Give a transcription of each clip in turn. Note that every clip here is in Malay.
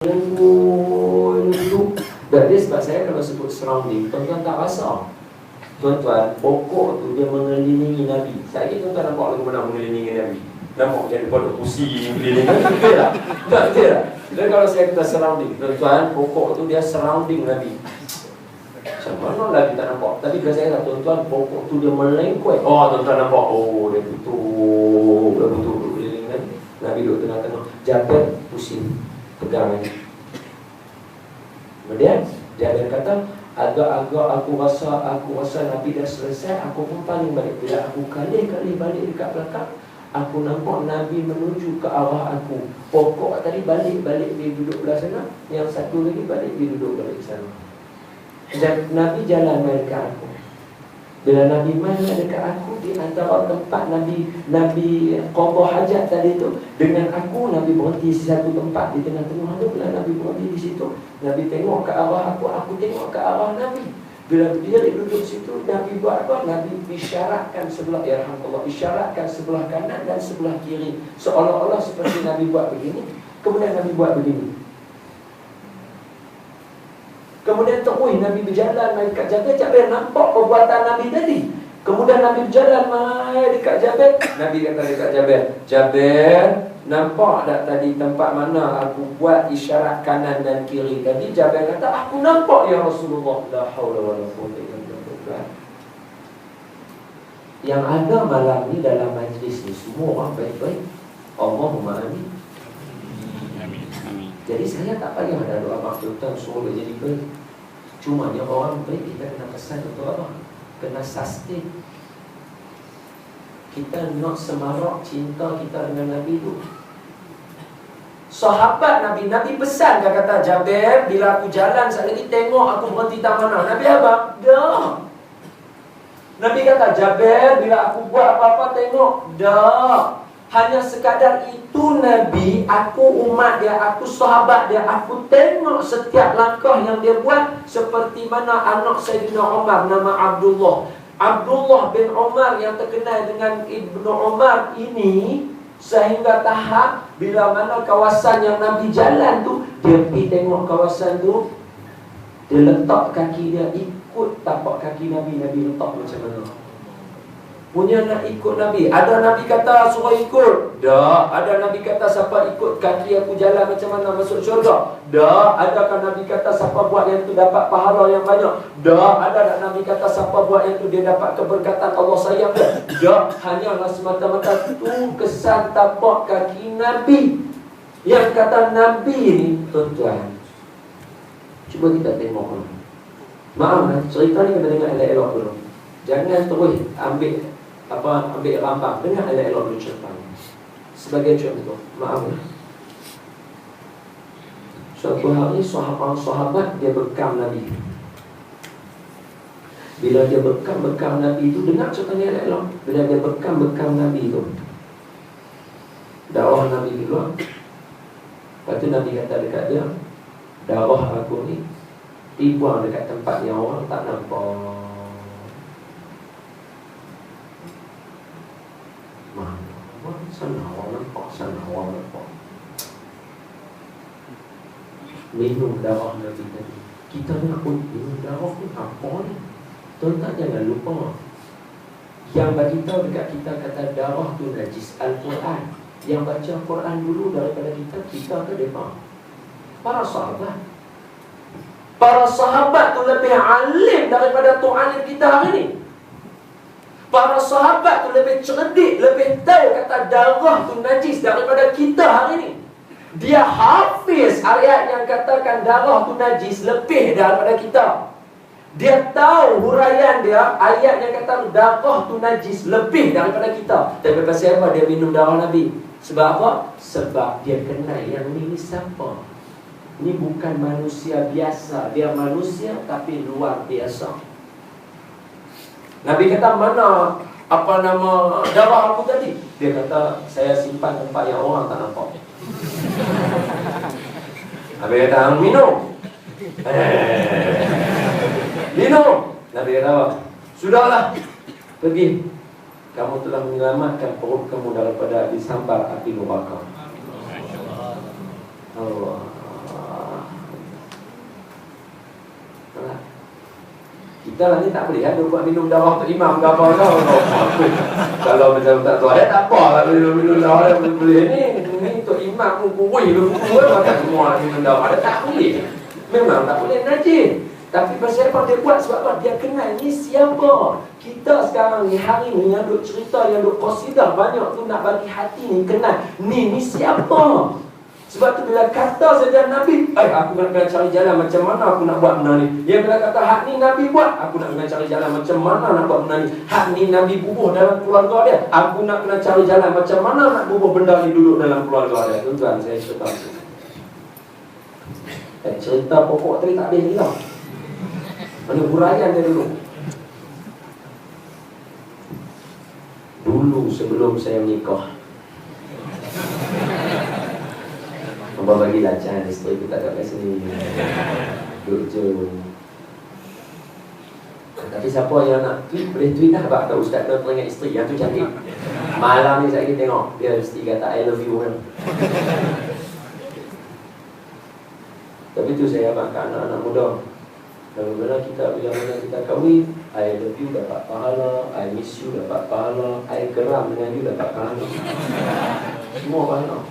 dulu. Dan dia sebab saya kalau sebut surrounding, tuan-tuan tak rasa. Tuan-tuan, pokok tu dia mengelilingi Nabi. Saya tuan-tuan nampak lagu mana mengelilingi Nabi? Nampak macam daripada kursi mengelilingi Nabi. Betul tak? Betul tak? Dan kalau saya kata surrounding, tuan-tuan, pokok tu dia surrounding Nabi. Macam mana Nabi tak nampak? Tapi kalau saya kata tuan-tuan, pokok tu dia melengkuai. Oh, tuan-tuan nampak. Oh, dia betul mengelilingi Nabi. Nabi duduk tengah-tengah. Jabir pusing, pegang Nabi. Kemudian Jabir kata, agak-agak aku rasa Nabi dah selesai, aku pun paling balik. Bila aku kali-kali balik dekat belakang, aku nampak Nabi menuju ke arah aku. Pokok tadi balik dia duduk belah sana, yang satu lagi balik dia duduk balik sana. Dan Nabi jalan mai dekat aku. Bila Nabi mai dekat aku, di antara tempat Nabi qada hajat tadi tu dengan aku, Nabi berhenti di satu tempat di tengah-tengah tu. Bila Nabi berhenti di situ, Nabi tengok ke arah aku tengok ke arah Nabi. Bila dia duduk situ, Nabi buat apa? Nabi isyaratkan sebelah, ya rahmatullah, isyaratkan sebelah kanan dan sebelah kiri, seolah-olah seperti Nabi buat begini. Kemudian Nabi buat begini. Kemudian terus Nabi berjalan mai dekat Jabir nampak perbuatan Nabi tadi. Kemudian Nabi berjalan mai dekat Jabir. Nabi kata dekat Jabir, nampak tak tadi tempat mana aku buat isyarat kanan dan kiri tadi? Jabir kata, aku nampak ya Rasulullah. La haula wala quwwata illa billah. Yang ada malam ni dalam majlis ni semua orang baik-baik. Allahumma amin. Jadi saya tak payah ada doa maktutan suruh dia jadi baik. Cuma dia orang baik, kita kena pesan untuk apa? Kena sustain. Kita nak semarak cinta kita dengan Nabi tu. Sahabat Nabi pesan, dia kata, Jabir, bila aku jalan sekali lagi tengok aku berhenti tak mana. Nabi apa? Dah. Nabi kata, Jabir, bila aku buat apa-apa tengok. Dah. Hanya sekadar itu Nabi, aku umat dia, aku sahabat dia, aku tengok setiap langkah yang dia buat. Seperti mana anak Sayyidina Umar, nama Abdullah bin Umar yang terkenal dengan Ibnu Umar ini, sehingga tahap bila mana kawasan yang Nabi jalan tu, dia pergi tengok kawasan tu, dia letak kaki dia ikut tapak kaki Nabi letak macam mana. Punya nak ikut Nabi. Ada Nabi kata suruh ikut. Dah. Ada Nabi kata siapa ikut kaki aku jalan macam mana masuk syurga. Dah. Adakah Nabi kata siapa buat yang tu dapat pahala yang banyak. Dah. Ada Nabi kata siapa buat yang tu dia dapat keberkatan Allah sayang dia. Dah. Hanyalah semata-mata tu kesan tapak kaki Nabi. Yang kata Nabi ni, tuan-tuan, cuba kita tengok. Maaf, cerita ni kena dengar elok-elok dulu. Jangan terus ambil rambang. Dengar elok-elok dulu cerita. Sebagai contoh, maaf, suatu hari sahabat dia bekam Nabi. Bila dia bekam Nabi itu, dengar ceritanya elok-elok. Bila dia bekam Nabi itu, darah Nabi keluar. Lepas tu Nabi kata dekat dia, darah aku ni dibuang dekat tempat yang orang tak nampak. Sana orang nampak. Minum darah Nabi tadi. Kita nak minum darah ni apa ni? Tuan-tuan jangan lupa, yang bagi tahu dekat kita kata darah tu najis Al-Quran. Yang baca Quran dulu daripada kita ke mereka? Para sahabat tu lebih alim daripada tu alim kita hari ni. Para sahabat tu lebih cerdik, lebih tahu kata darah tu najis daripada kita hari ni. Dia hafiz ayat yang katakan darah tu najis lebih daripada kita. Dia tahu huraian dia ayat yang kata darah tu najis lebih daripada kita. Tapi pasal apa dia minum darah Nabi? Sebab apa? Sebab dia kenal yang ni siapa. Ni bukan manusia biasa. Dia manusia tapi luar biasa. Nabi kata, mana nama darah aku tadi? Dia kata, saya simpan tempat yang orang tak nampak. Nabi kata, minum. Minum. Nabi kata, sudahlah, pergi. Kamu telah menyelamatkan perut kamu daripada disambar api neraka. Allah. Kita lah ni tak boleh kan buat minum darah untuk imam ke apa tau. Kalau macam tak tahu tak apa lah minum darah boleh ni untuk imam kurui makan semua minum darah tak boleh. Memang tak boleh najis. Tapi pasal apa dia buat? Sebab apa? Dia kenal ni siapa. Kita sekarang ni hari ni yang duk cerita, yang duk qasidah banyak tu nak bagi hati ni kenal ni siapa. Sebab tu bila kata saja Nabi, aku nak kena cari jalan macam mana aku nak buat benda ni. Dia bila kata hak ni Nabi buat, aku nak kena cari jalan macam mana nak buat benda ni. Hak ni Nabi bubuh dalam keluarga dia, aku nak kena cari jalan macam mana nak bubuh benda ni duduk dalam keluarga dia. Tuan-tuan, saya cerita. Cerita pokok tadi tak boleh hilang. Mana huraian dia dulu. Dulu sebelum saya menikah, Abang bagi lacan isteri kita kat sini. Duduk je. Tapi siapa yang nak tweet, boleh tweet lah. Sebab kat ustaz tu teringat isteri yang tu cantik. Malam ni saya tengok dia mesti kata I love you kan. Tapi tu saya abang kat anak-anak muda. Bila mana kita kahwin, I love you dapat pahala, I miss you dapat pahala, I geram dengan you dapat pahala. Semua pahala.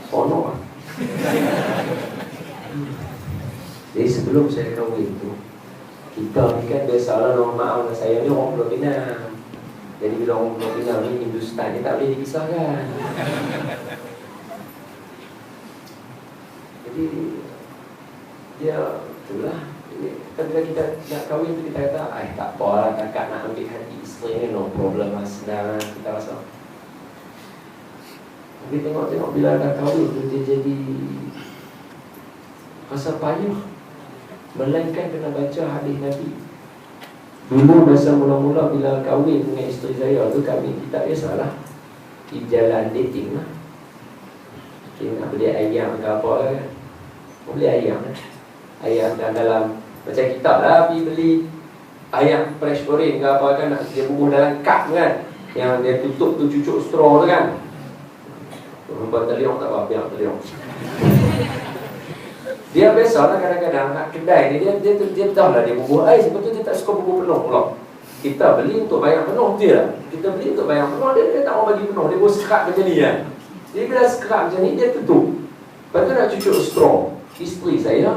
Honor lah. Jadi sebelum saya kahwin tu, kita ni kan biasalah orang maaf saya ni orang Pulau Pinang. Jadi bila orang Pulau Pinang ni Hindustan ni tak boleh dipisahkan. Jadi dia itulah. Bila kita nak kahwin tu kita kata tak apalah kakak nak ambil hati isteri ni, no problem lah, senang kita rasa. Tapi tengok-tengok bila dah kahwin tu dia jadi rasa payah. Melainkan kena baca hadis Nabi. Dulu masa mula-mula bila kahwin dengan isteri saya tu, kita biasalah di jalan dating lah. Kita nak beli ayam ke apa kan, beli ayam kan. Ayam dalam macam kita lah pergi beli ayam fresh goreng ke apa kan, nak dia bubuh dalam cup kan, yang dia tutup tu cucuk straw tu kan. Buat teliong tak apa, biar teliong. Dia biasa lah kadang-kadang nak kedai ni dia tahu lah dia bubuh air, sebab tu dia tak suka bubuh penuh pula. Kita beli untuk bayar penuh dia lah. Kita beli untuk bayar penuh, dia tak mau bagi penuh, dia buat sekerak macam ni kan. Jadi bila sekerak macam ni dia tutup. Lepas tu nak cucuk straw. Isteri saya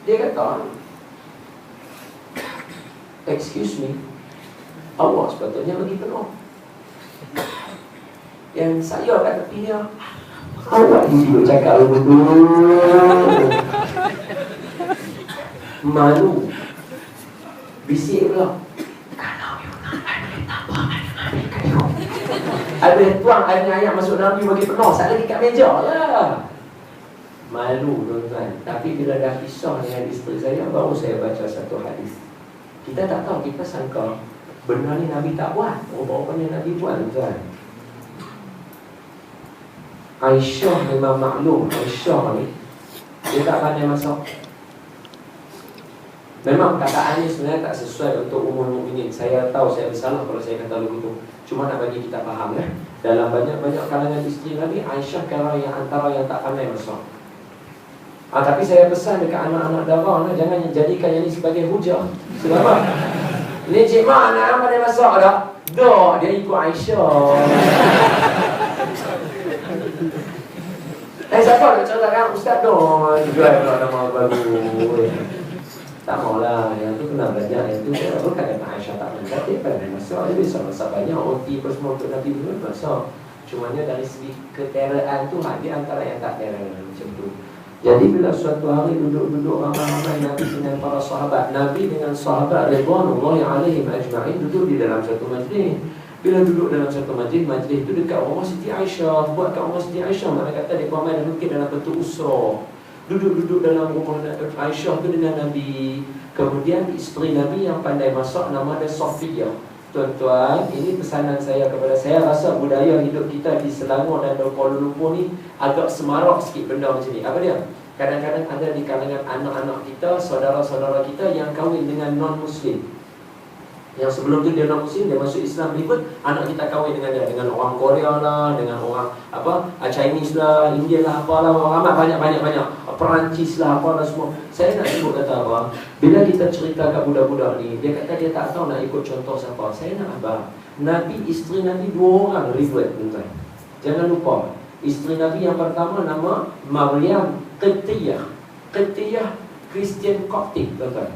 dia kata, excuse me, awak sepatutnya bagi penuh. Yang saya kat tepi dia, awak ni duduk cakap betul. Malu. Bisik pula, kalau you nak ambil apa, ambil kayu. Habis tuang air ayam masuk dalam you bagi penuh, sat lagi kat meja lah. Malu tuan-tuan. Tapi bila dah kisah dengan isteri saya, baru saya baca satu hadis. Kita tak tahu, kita sangka benda ni Nabi tak buat. Rupanya Nabi buat tuan. Aisyah memang maklum, Aisyah ni dia tak pandai masak. Memang perkataannya sebenarnya tak sesuai untuk umum mukminin. Saya tahu saya bersalah kalau saya kata begitu. Cuma nak bagi kita faham kan. Dalam banyak-banyak kalangan isteri Nabi, Aisyah kala yang antara yang tak pandai masak. Tapi saya pesan dekat anak-anak darah, jangan jadikan yang ini sebagai hujah. Sebab apa? Ni cik mak anak pandai masak tak? Dah, dia ikut Aisyah. Siapa nak ceritakan Ustaz dah jual pula nama baru. Tak maulah, yang tu kena belajar. Yang tu bukan kata Aisyah tak pandai, dia pandai masak. Dia bisa masak banyak, roti apa semua untuk Nabi dulu masak. Cumanya dari segi keteraan tu, dia antara yang tak terang macam tu. Jadi bila suatu hari duduk-duduk ramai-ramai Nabi dengan para sahabat, Nabi dengan sahabat ridwanullahi alaihim ajma'in duduk di dalam satu majlis. Bila duduk dalam satu majlis itu dekat rumah Siti Aisyah. Buat kat rumah Siti Aisyah, mana kata dia ramai dan mungkin dalam bentuk usra. Duduk-duduk dalam rumah Aisyah tu dengan Nabi. Kemudian isteri Nabi yang pandai masak, nama dia Sofiyah. Tuan-tuan, ini pesanan saya kepada saya. Rasa budaya hidup kita di Selangor dan Kuala Lumpur ni agak semarak sikit benda macam ni. Apa dia? Kadang-kadang ada di kalangan anak-anak kita, saudara-saudara kita yang kahwin dengan non-Muslim. Yang sebelum tu dia non-Muslim, dia masuk Islam berikut, anak kita kahwin dengan dia, dengan orang Korea lah, dengan orang Chinese lah, India lah, apalah, orang amat banyak Perancis lah, apalah semua. Saya nak sebut kata apa, bila kita cerita kat budak-budak ni, dia kata dia tak tahu nak ikut contoh siapa. Saya nak abang, Nabi, isteri Nabi 2 orang riwayat, tuan-tuan. Jangan lupa, isteri Nabi yang pertama nama Maryam Qibtiyah, Christian Coptic, tuan-tuan.